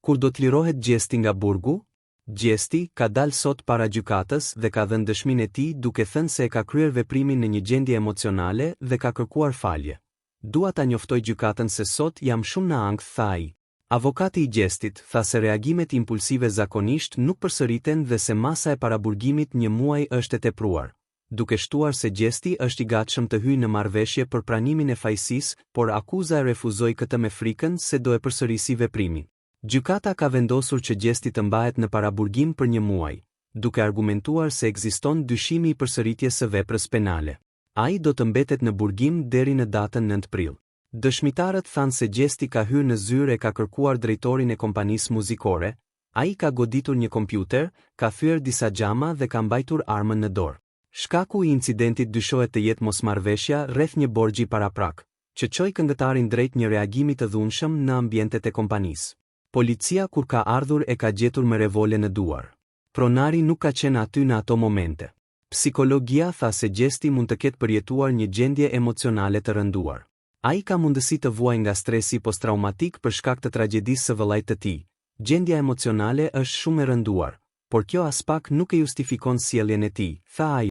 Kur do të lirohet Gjesti nga burgu? Gjesti ka dalë sot para gjykatës dhe ka dhënë dëshminë e tij duke thënë se e ka kryer veprimin në një gjendje emocionale dhe ka kërkuar falje. Dua ta njoftoj gjykatën se sot jam shumë në ankth, tha ai. Avokati i Gjestit tha se reagimet impulsive zakonisht nuk përsëriten dhe se masa e paraburgimit një muaj është e tepruar, duke shtuar se Gjesti është i gatshëm të hyjë në marrëveshje për pranimin e fajsisë, por akuza e refuzoi këtë me frikën se do e përsërisi veprimin. Gjykata ka vendosur që Gjesti të mbahet në paraburgim për një muaj, duke argumentuar se ekziston dyshimi i përsëritjes së veprës penale. Ai do të mbetet në burgim deri në datën 9 prill. Dëshmitarët thanë se Gjesti ka hyrë në zyrë e ka kërkuar drejtorin e kompanisë muzikore, ai ka goditur një kompjuter, ka thyer disa xhama dhe ka mbajtur armën në dorë. Shkaku i incidentit dyshohet të jetë mosmarrveshja rreth një borxhi paraprak, që çoi këngëtarin drejt një reagimi të dhunshëm në ambientet e kompanisë. Policia kur ka ardhur e ka gjetur me revole në duar. Pronari nuk ka qenë aty në ato momente. Psikologjia tha se Gjesti mund të ketë përjetuar një gjendje emocionale të rënduar. Ai ka mundësi të vuajë nga stresi posttraumatik për shkak të tragjedisë së vëllait të tij. Gjendja emocionale është shumë e rënduar, por kjo as pak nuk e justifikon sjelljen e tij, tha ai.